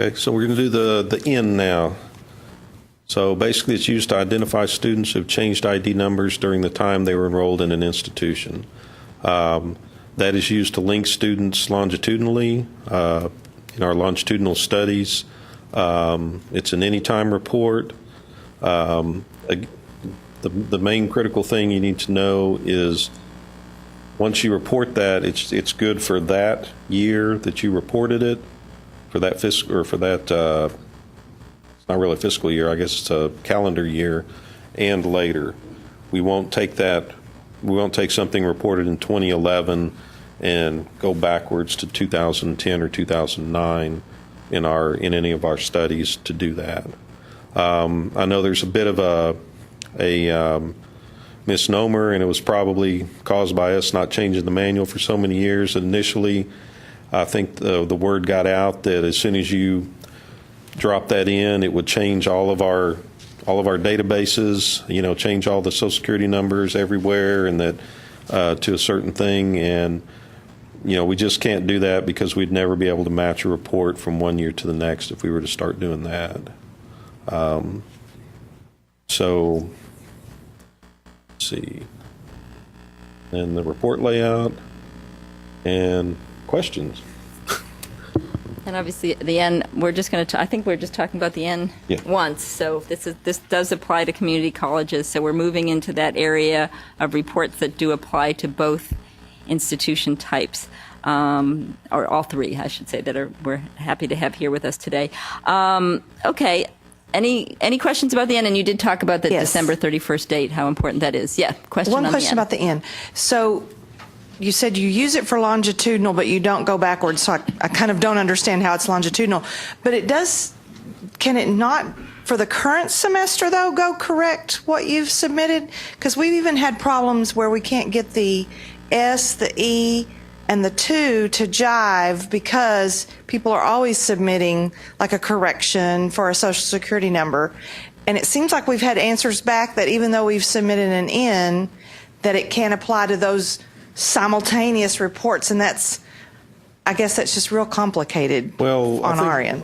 Okay, so we're going to do the N now. So basically, it's used to identify students who've changed ID numbers during the time they were enrolled in an institution. That is used to link students longitudinally in our longitudinal studies. It's an anytime report. The main critical thing you need to know is once you report that, it's good for that year that you reported it, for that fiscal, or for that, it's not really a fiscal year, I guess it's a calendar year, and later. We won't take something reported in 2011 and go backwards to 2010 or 2009 in any of our studies to do that. I know there's a bit of a misnomer, and it was probably caused by us not changing the manual for so many years. Initially, I think the word got out that as soon as you drop that in, it would change all of our databases, change all the Social Security numbers everywhere, and that to a certain thing. And we just can't do that because we'd never be able to match a report from one year to the next if we were to start doing that. So let's see. And the report layout and questions. And obviously, the N, we're just going to, I think we're just talking about the N once. So this does apply to community colleges. So we're moving into that area of reports that do apply to both institution types, or all three, I should say, we're happy to have here with us today. Okay. Any questions about the N? And you did talk about the December 31st date, how important that is. Yeah, question on the N. One question about the N. So you said you use it for longitudinal, but you don't go backwards, so I kind of don't understand how it's longitudinal. But it does, can it not, for the current semester, though, go correct what you've submitted? Because we've even had problems where we can't get the S, the E, and the 2 to jive because people are always submitting like a correction for a Social Security number. And it seems like we've had answers back that even though we've submitted an N, that it can't apply to those simultaneous reports, and I guess that's just real complicated. Well, on our end.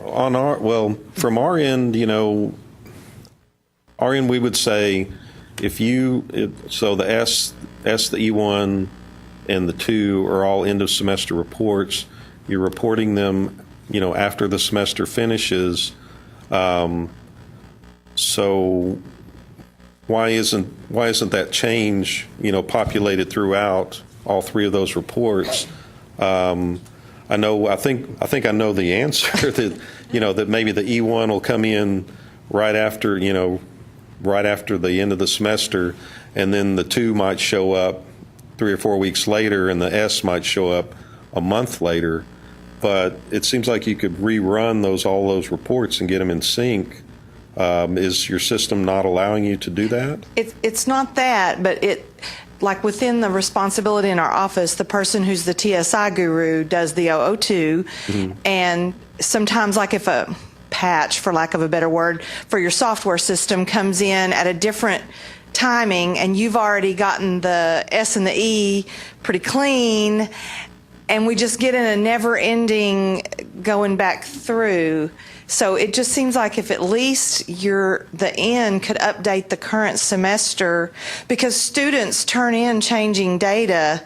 From our end, we would say so the S, the E1, and the 2 are all end of semester reports. You're reporting them, after the semester finishes. So why isn't that change, populated throughout all three of those reports? I think I know the answer that, that maybe the E1 will come in right after the end of the semester, and then the 2 might show up 3 or 4 weeks later, and the S might show up a month later. But it seems like you could rerun all those reports and get them in sync. Is your system not allowing you to do that? It's not that, but like within the responsibility in our office, the person who's the TSI guru does the 002, and sometimes, like if a patch, for lack of a better word, for your software system comes in at a different timing, and you've already gotten the S and the E pretty clean, and we just get in a never-ending going back through. So it just seems like if at least the N could update the current semester, because students turn in changing data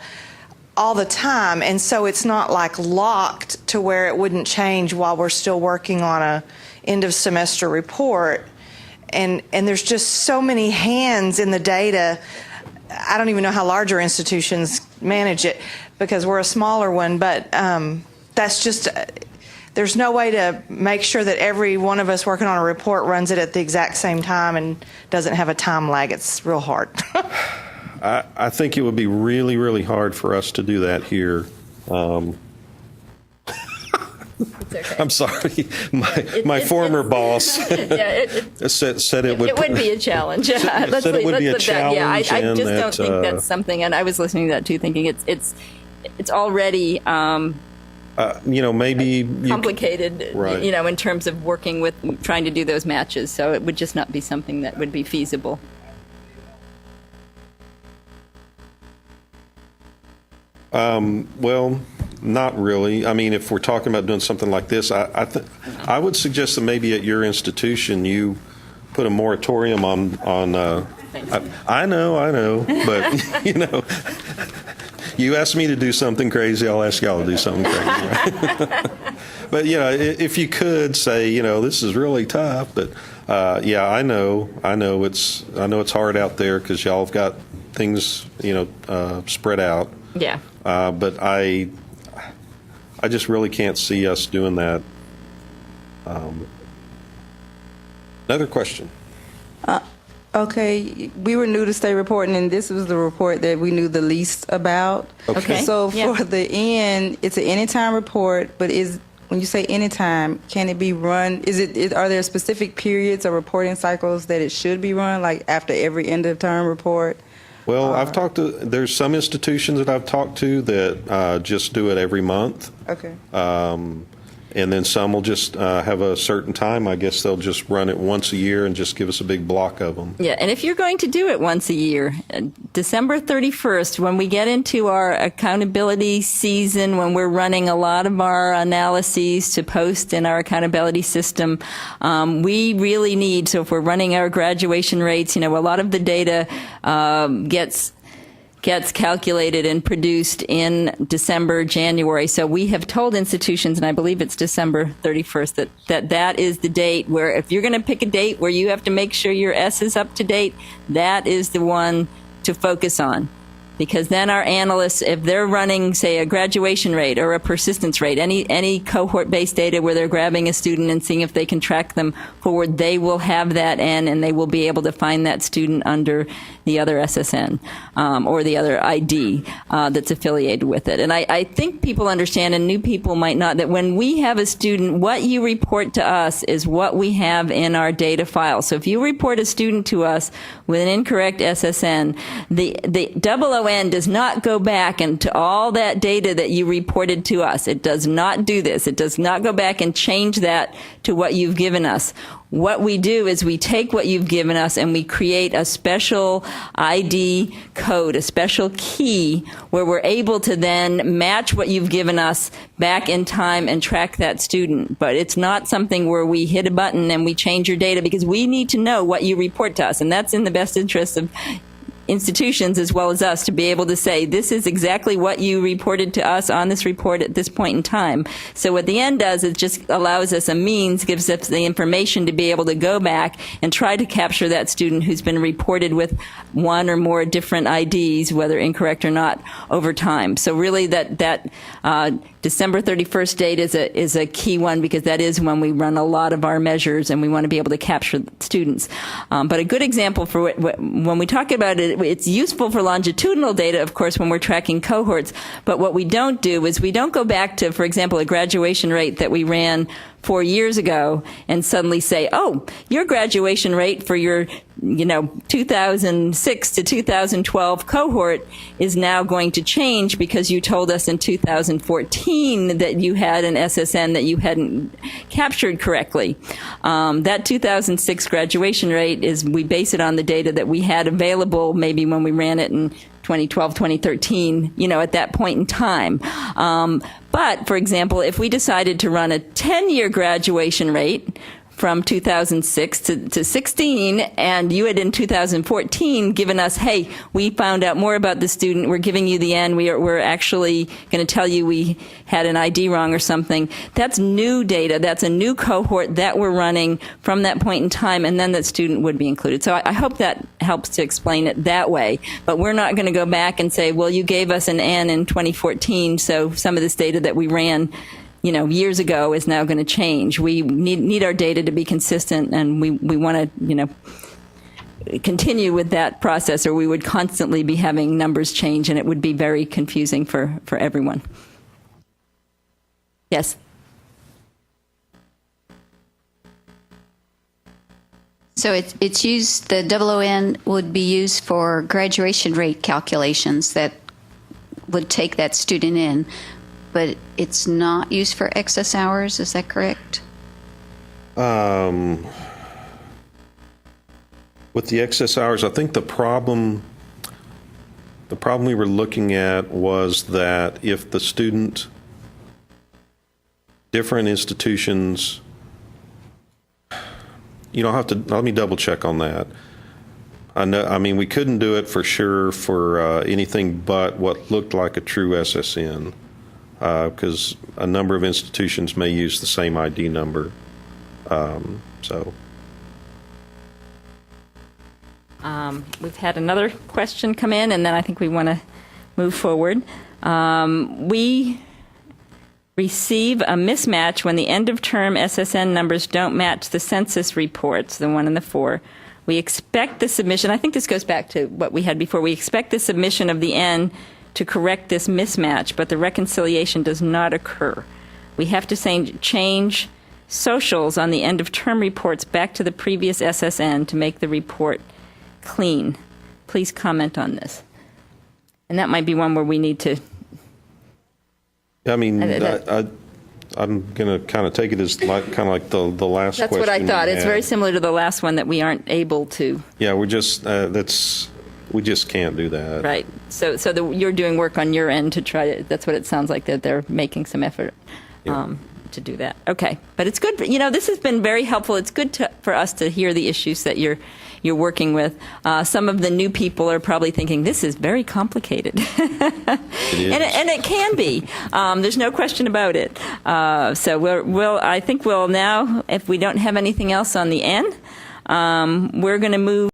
all the time, and so it's not like locked to where it wouldn't change while we're still working on a end of semester report. And there's just so many hands in the data. I don't even know how larger institutions manage it because we're a smaller one, but that's just, there's no way to make sure that every one of us working on a report runs it at the exact same time and doesn't have a time lag. It's real hard. I think it would be really, really hard for us to do that here. Okay. I'm sorry, my former boss said it would. It would be a challenge. Let's it would be a challenge. Yeah, I just don't think that's something. And I was listening to that too, thinking it's already maybe complicated. Right. In terms of working with trying to do those matches. So it would just not be something that would be feasible. Not really. I mean, if we're talking about doing something like this, I would suggest that maybe at your institution you put a moratorium on. I know, but you know, you ask me to do something crazy, I'll ask y'all to do something crazy. Right? But you know, if you could say, you know, this is really tough, but yeah, I know it's hard out there because y'all have got things, you know, spread out. Yeah. But I just really can't see us doing that. Another question. Okay, we were new to state reporting, and this was the report that we knew the least about. Okay. So Yeah. for the N, it's an anytime report, but when you say anytime, can it be run? Are there specific periods or reporting cycles that it should be run, like after every end of term report? Well, there's some institutions that I've talked to that just do it every month. Okay. And then some will just have a certain time. I guess they'll just run it once a year and just give us a big block of them. Yeah, and if you're going to do it once a year, December 31st, when we get into our accountability season, when we're running a lot of our analyses to post in our accountability system, we really need, so if we're running our graduation rates, you know, a lot of the data gets calculated and produced in December, January. So we have told institutions, and I believe it's December 31st, that is the date where if you're going to pick a date where you have to make sure your S is up to date, that is the one to focus on. Because then our analysts, if they're running, say, a graduation rate or a persistence rate, any cohort-based data where they're grabbing a student and seeing if they can track them forward, they will have that N, and they will be able to find that student under the other SSN or the other ID that's affiliated with it. And I think people understand, and new people might not, that when we have a student, what you report to us is what we have in our data file. So if you report a student to us with an incorrect SSN, the OON does not go back into all that data that you reported to us. It does not do this. It does not go back and change that to what you've given us. What we do is we take what you've given us and we create a special ID code, a special key, where we're able to then match what you've given us back in time and track that student. But it's not something where we hit a button and we change your data, because we need to know what you report to us, and that's in the best interest of institutions as well as us to be able to say, this is exactly what you reported to us on this report at this point in time. So what the N does is just allows us a means, gives us the information to be able to go back and try to capture that student who's been reported with one or more different IDs, whether incorrect or not, over time. So really that December 31st date is a key one, because that is when we run a lot of our measures and we want to be able to capture students. But a good example for when we talk about it, it's useful for longitudinal data, of course, when we're tracking cohorts. But what we don't do is we don't go back to, for example, a graduation rate that we ran 4 years ago and suddenly say, oh, your graduation rate for your 2006 to 2012 cohort is now going to change because you told us in 2014 that you had an SSN that you hadn't captured correctly. That 2006 graduation rate we base it on the data that we had available maybe when we ran it in 2012, 2013, at that point in time. But, for example, if we decided to run a 10-year graduation rate from 2006 to 16, and you had in 2014 given us, hey, we found out more about the student, we're giving you the N, we're actually going to tell you we had an ID wrong or something, that's new data, that's a new cohort that we're running from that point in time, and then that student would be included. So I hope that helps to explain it that way. But we're not going to go back and say, well, you gave us an N in 2014, so some of this data that we ran years ago is now going to change. We need our data to be consistent, and we want to, continue with that process, or we would constantly be having numbers change, and it would be very confusing for everyone. Yes? So it's used, the OON would be used for graduation rate calculations that would take that student in, but it's not used for excess hours, is that correct? With the excess hours, I think the problem we were looking at was that if the student different institutions, have to, let me double check on that. I mean, we couldn't do it for sure for anything but what looked like a true SSN, because a number of institutions may use the same ID number. We've had another question come in, and then I think we want to move forward. We receive a mismatch when the end-of-term SSN numbers don't match the census reports, the 1 and the 4. We expect the submission, I think this goes back to what we had before, we expect the submission of the N to correct this mismatch, but the reconciliation does not occur. We have to change socials on the end-of-term reports back to the previous SSN to make the report clean. Please comment on this. And that might be one where we need to... I mean, I'm going to kind of take it as kind of like the last That's question. what I thought. you It's had. very similar to the last one that we aren't able to. Yeah, we just can't do that. Right. So you're doing work on your end to try to, that's what it sounds like, that they're making some effort to do that. Okay. But it's good. This has been very helpful. It's good for us to hear the issues that you're working with. Some of the new people are probably thinking, this is very complicated. It is. And it can be. There's no question about it. So I think we'll now, if we don't have anything else on the N, we're going to move